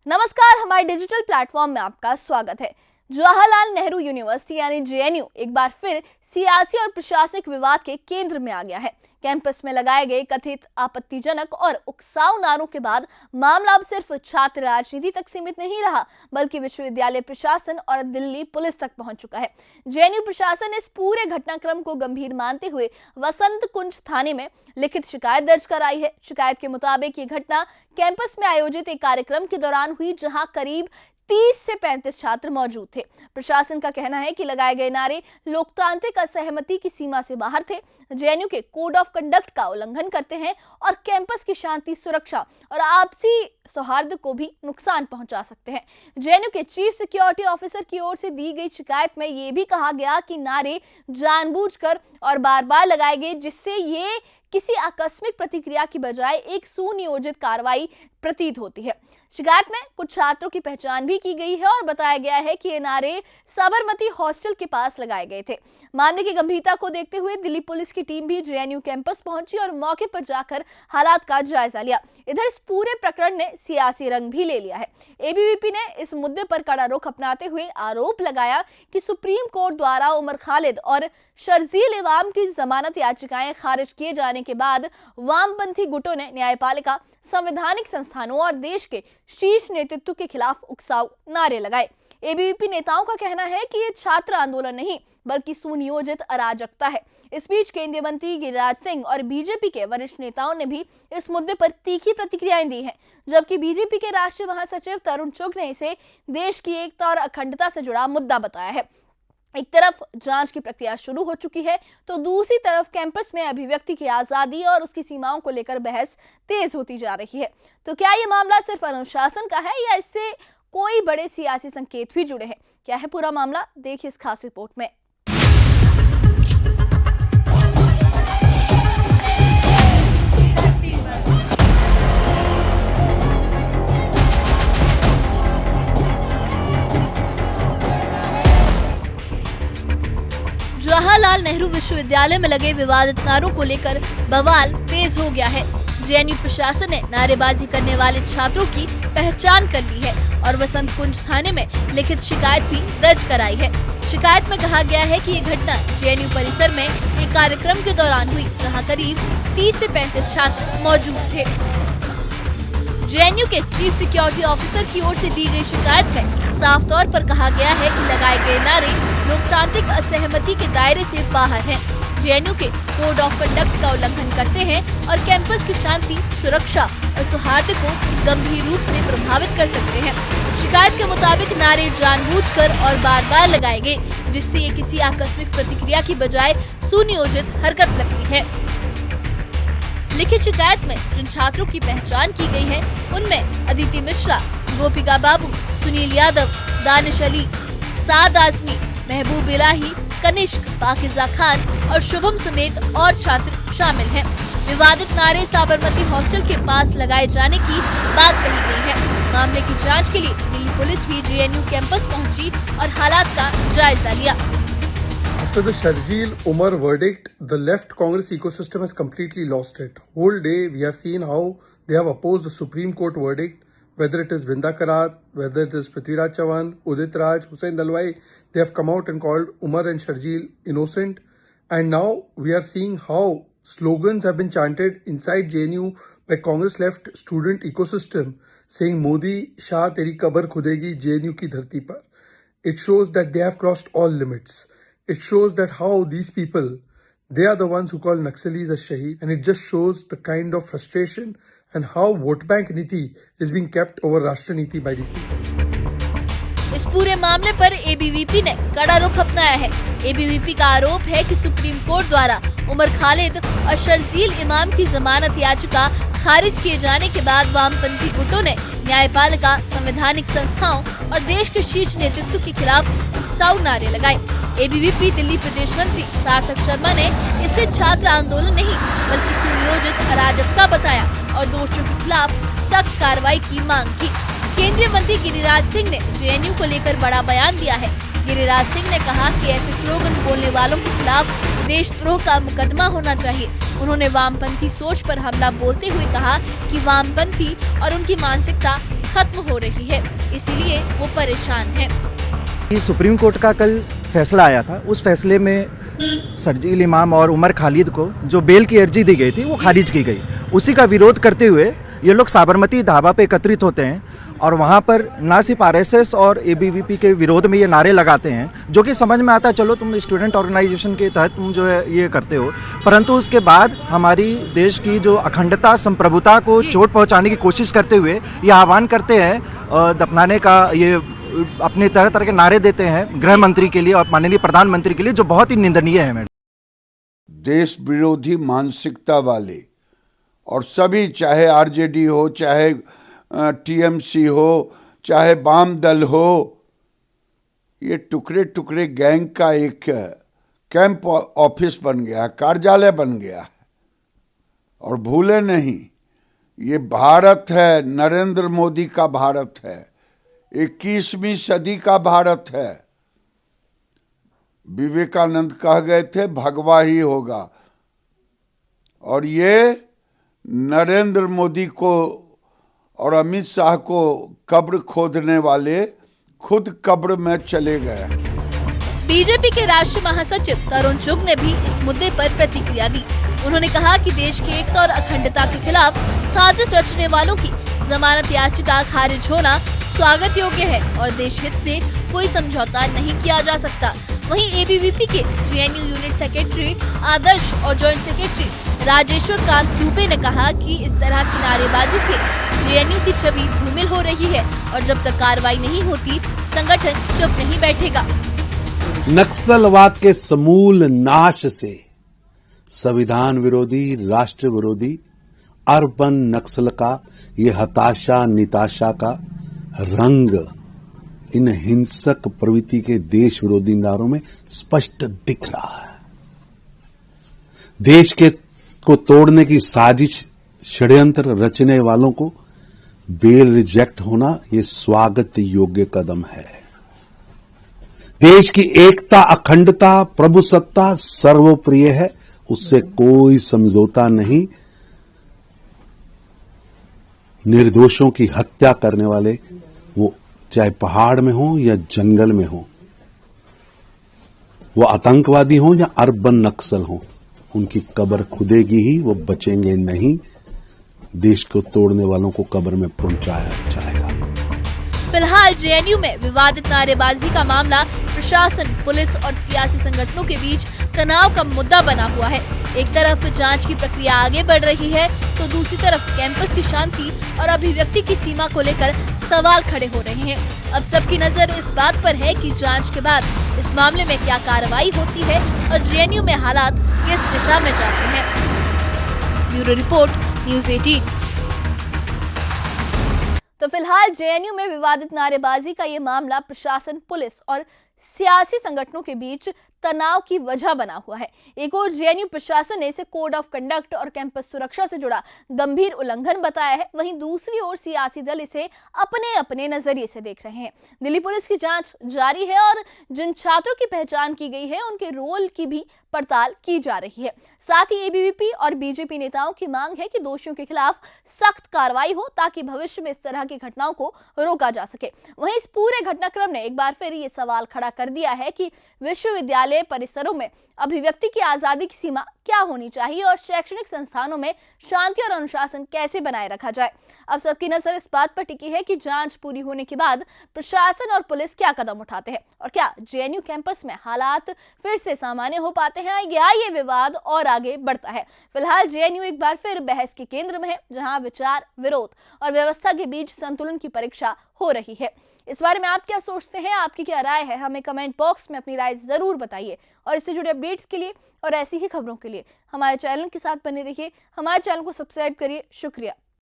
नमस्कार, हमारे digital platform में आपका स्वागत है। जवाहरलाल नेहरू यूनिवर्सिटी यानी जेएनयू एक बार फिर सियासी और प्रशासनिक विवाद के केंद्र में आ गया है। कैंपस में लगाए गए कथित आपत्तिजनक और उकसाऊ नारों के बाद मामला अब सिर्फ छात्र राजनीति तक सीमित नहीं रहा, बल्कि विश्वविद्यालय प्रशासन और दिल्ली पुलिस तक पहुंच चुका है। जेएनयू प्रशासन ने इस पूरे घटनाक्रम को गंभीर मानते हुए वसंत कुंज थाने में लिखित शिकायत दर्ज कराई है। शिकायत के मुताबिक ये घटना कैंपस में आयोजित एक कार्यक्रम के दौरान हुई, जहां करीब 30 से 35 छात्र मौजूद थे। प्रशासन का कहना है कि लगाए गए नारे लोकतांत्रिक असहमति की सीमा से बाहर थे, जेएनयू के कोड ऑफ कंडक्ट का उल्लंघन करते हैं और कैंपस की शांति, सुरक्षा और आपसी सौहार्द को भी नुकसान पहुंचा सकते हैं। जेएनयू के चीफ सिक्योरिटी ऑफिसर की ओर से दी गई शिकायत में यह भी कहा गया कि नारे जानबूझकर और बार-बार लगाए गए, जिससे ये किसी आकस्मिक प्रतिक्रिया की बजाय एक सुनियोजित कार्रवाई प्रतीत होती है। शिकायत में कुछ छात्रों की पहचान भी की गई है और बताया गया है कि ये नारे साबरमती हॉस्टल के पास लगाए गए थे। मामले की गंभीरता को देखते हुए दिल्ली पुलिस की टीम भी जेएनयू कैंपस पहुंची और मौके पर जाकर हालात का जायजा लिया। इधर इस पूरे प्रकरण ने सियासी रंग भी ले लिया है। एबीवीपी ने इस मुद्दे पर कड़ा रुख अपनाते हुए आरोप लगाया कि सुप्रीम कोर्ट द्वारा उमर खालिद और शर्जील इमाम की जमानत याचिकाएं खारिज किए जाने के बाद वामपंथी गुटों ने न्यायपालिका, संवैधानिक संस्थानों और देश के शीर्ष नेतृत्व के खिलाफ उकसाऊ नारे लगाए। एबीवीपी नेताओं का कहना है कि ये छात्र आंदोलन नहीं, बल्कि सुनियोजित अराजकता है। इस बीच केंद्रीय मंत्री गिरिराज सिंह और बीजेपी के वरिष्ठ नेताओं ने भी इस मुद्दे पर तीखी प्रतिक्रियाएं दी हैं, जबकि बीजेपी के राष्ट्रीय महासचिव तरुण चुग ने इसे देश की एकता और अखंडता से जुड़ा मुद्दा बताया है। एक तरफ जांच की प्रक्रिया शुरू हो चुकी है, तो दूसरी तरफ कैंपस में अभिव्यक्ति की आजादी और उसकी सीमाओं को लेकर बहस तेज होती जा रही है। तो क्या ये मामला सिर्फ अनुशासन का है या इससे कोई बड़े सियासी संकेत भी जुड़े हैं? क्या है पूरा मामला, देखिए इस खास रिपोर्ट में। जवाहरलाल नेहरू विश्वविद्यालय में लगे विवादित नारों को लेकर बवाल तेज हो गया है। जेएनयू प्रशासन ने नारेबाजी करने वाले छात्रों की पहचान कर ली है और वसंत कुंज थाने में लिखित शिकायत भी दर्ज कराई है। शिकायत में कहा गया है कि ये घटना जेएनयू परिसर में एक कार्यक्रम के दौरान हुई, जहां करीब 30 से 35 छात्र मौजूद थे। जेएनयू के चीफ सिक्योरिटी ऑफिसर की ओर से दी गई शिकायत में साफ तौर पर कहा गया है कि लगाए गए नारे लोकतांत्रिक असहमति के दायरे से बाहर हैं, जेएनयू के कोड ऑफ कंडक्ट का उल्लंघन करते हैं और कैंपस की शांति, सुरक्षा और सौहार्द को गंभीर रूप से प्रभावित कर सकते हैं। शिकायत के मुताबिक नारे जानबूझकर और बार-बार लगाए गए, जिससे ये किसी आकस्मिक प्रतिक्रिया की बजाय सुनियोजित हरकत लगती है। लिखित शिकायत में जिन छात्रों की पहचान की गई है, उनमें अदिति मिश्रा, गोपिका बाबू, सुनील यादव, दानिश अली, साद आजमी, महबूब इलाही, कनिष्क, पाकिजा खान और शुभम समेत और छात्र शामिल हैं। विवादित नारे साबरमती हॉस्टल के पास लगाए जाने की बात कही गई है। मामले की जांच के लिए दिल्ली पुलिस भी जेएनयू कैंपस पहुंची और हालात का जायजा लिया। After the Sharjeel Umar verdict, the left Congress ecosystem has completely lost it. Whole day we have seen how they have opposed the Supreme Court verdict, whether it is Vinda Karat, whether it is Prithviraj Chavan, Udit Raj, Hussain Dalwai, they have come out and called Umar and Sharjeel innocent. And now we are seeing how slogans have been chanted inside JNU by Congress left student ecosystem saying Modi, Shah, teri kabar khudegi JNU ki dharti par. It shows that they have crossed all limits. It shows that how these people, they are the ones who call Naxalis as Shaheed, and it just shows the kind of frustration and how vote bank niti is being kept over Rashtra niti by these people. इस पूरे मामले पर ABVP ने कड़ा रुख अपनाया है। ABVP का आरोप है कि सुप्रीम कोर्ट द्वारा उमर खालिद और शर्जील इमाम की जमानत याचिका खारिज किए जाने के बाद वामपंथी गुटों ने न्यायपालिका, संवैधानिक संस्थाओं और देश के शीर्ष नेतृत्व के खिलाफ उकसाऊ नारे लगाए। एबीवीपी दिल्ली प्रदेश मंत्री सार्थक शर्मा ने इसे छात्र आंदोलन नहीं, बल्कि सुनियोजित अराजकता बताया और दोषियों के खिलाफ सख्त कार्रवाई की मांग की। केंद्रीय मंत्री गिरिराज सिंह ने जेएनयू को लेकर बड़ा बयान दिया है। गिरिराज सिंह ने कहा कि ऐसे स्लोगन बोलने वालों के खिलाफ देशद्रोह का मुकदमा होना चाहिए। उन्होंने वामपंथी सोच पर हमला बोलते हुए कहा कि वामपंथी और उनकी मानसिकता खत्म हो रही है, इसीलिए वो परेशान है। कि सुप्रीम कोर्ट का कल फैसला आया था, उस फैसले में शर्जील इमाम और उमर खालिद को जो बेल की अर्जी दी गई थी वो खारिज की गई। उसी का विरोध करते हुए ये लोग साबरमती ढाबा पे एकत्रित होते हैं और वहाँ पर ना सिर्फ आरएसएस और एबीवीपी के विरोध में ये नारे लगाते हैं, जो कि समझ में आता है, चलो तुम स्टूडेंट ऑर्गेनाइजेशन के तहत तुम जो है ये करते हो, परंतु उसके बाद हमारी देश की जो अखंडता संप्रभुता को चोट पहुँचाने की कोशिश करते हुए ये आह्वान करते हैं दफनाने का, ये अपने तरह तरह के नारे देते हैं गृह मंत्री के लिए और माननीय प्रधानमंत्री के लिए, जो बहुत ही निंदनीय है। मैडम, देश विरोधी मानसिकता वाले और सभी, चाहे आरजेडी हो, चाहे टीएमसी हो, चाहे वाम दल हो, ये टुकड़े टुकड़े गैंग का एक कैंप ऑफिस बन गया, कार्यालय बन गया है। और भूले नहीं, ये भारत है, नरेंद्र मोदी का भारत है, 21वीं सदी का भारत है। विवेकानंद कह गए थे भगवा ही होगा, और ये नरेंद्र मोदी को और अमित शाह को कब्र खोदने वाले खुद कब्र में चले गए। बीजेपी के राष्ट्रीय महासचिव तरुण चुग ने भी इस मुद्दे पर प्रतिक्रिया दी। उन्होंने कहा कि देश की एकता और अखंडता के खिलाफ साजिश रचने वालों की जमानत याचिका खारिज होना स्वागत योग्य है और देश हित से कोई समझौता नहीं किया जा सकता। वहीं एबीवीपी के जेएनयू यूनिट सेक्रेटरी आदर्श और जॉइंट सेक्रेटरी राजेश्वर कांत दुबे ने कहा कि इस तरह की नारेबाजी से जेएनयू की छवि धूमिल हो रही है और जब तक कार्रवाई नहीं होती संगठन चुप नहीं बैठेगा। नक्सलवाद के समूल नाश से संविधान विरोधी, राष्ट्र विरोधी, अर्बन नक्सल का ये हताशा निताशा का रंग इन हिंसक प्रवृत्ति के देश विरोधी नारों में स्पष्ट दिख रहा है। देश को तोड़ने की साजिश, षड्यंत्र रचने वालों को बेल रिजेक्ट होना ये स्वागत योग्य कदम है। देश की एकता, अखंडता, प्रभुसत्ता सर्वप्रिय है, उससे कोई समझौता नहीं। निर्दोषों की हत्या करने वाले, वो चाहे पहाड़ में हो या जंगल में हो, वो आतंकवादी हो या अर्बन नक्सल हो, उनकी कब्र खुदेगी ही, वो बचेंगे नहीं। देश को तोड़ने वालों को कब्र में पहुंचाया जाएगा। फिलहाल जेएनयू में विवादित नारेबाजी का मामला प्रशासन, पुलिस और सियासी संगठनों के बीच तनाव का मुद्दा बना हुआ है। एक तरफ जांच की प्रक्रिया आगे बढ़ रही है तो दूसरी तरफ कैंपस की शांति और अभिव्यक्ति की सीमा को लेकर सवाल खड़े हो रहे हैं। अब सबकी नजर इस बात पर है कि जांच के बाद इस मामले में क्या कार्रवाई होती है और जेएनयू में हालात किस दिशा में जाते हैं। Bureau report, news 18। तो फिलहाल जेएनयू में विवादित नारेबाजी का ये मामला प्रशासन, पुलिस और सियासी संगठनों के बीच तनाव की वजह बना हुआ है। एक और जेएनयू प्रशासन ने इसे कोड ऑफ कंडक्ट और कैंपस सुरक्षा से जुड़ा गंभीर उल्लंघन बताया है, वहीं दूसरी ओर सियासी दल इसे अपने अपने नजरिए से देख रहे हैं। दिल्ली पुलिस की जांच जारी है और जिन छात्रों की पहचान की गई है उनके रोल की भी पड़ताल की जा रही है। साथ ही एबीवीपी और बीजेपी नेताओं की मांग है कि दोषियों के खिलाफ सख्त कार्रवाई हो ताकि भविष्य में इस तरह की घटनाओं को रोका जा सके। वहीं इस पूरे घटनाक्रम ने एक बार फिर ये सवाल खड़ा कर दिया है कि विश्वविद्यालय परिसरों में अभिव्यक्ति की आजादी की सीमा क्या होनी चाहिए और शैक्षणिक संस्थानों में शांति और अनुशासन कैसे बनाए रखा जाए। अब सबकी नजर इस बात पर टिकी है कि जांच पूरी होने के बाद प्रशासन और पुलिस क्या कदम उठाते हैं और क्या जेएनयू कैंपस में हालात फिर से सामान्य हो पाते हैं या ये विवाद और आगे बढ़ता है। फिलहाल जेएनयू एक बार फिर बहस के केंद्र में है, जहां विचार, विरोध और व्यवस्था के बीच संतुलन की परीक्षा हो रही है। इस बारे में आप क्या सोचते हैं, आपकी क्या राय है, हमें कमेंट बॉक्स में अपनी राय जरूर बताइए। और इससे जुड़े अपडेट्स के लिए और ऐसी ही खबरों के लिए हमारे चैनल के साथ बने रहिए, हमारे चैनल को सब्सक्राइब करिए। शुक्रिया।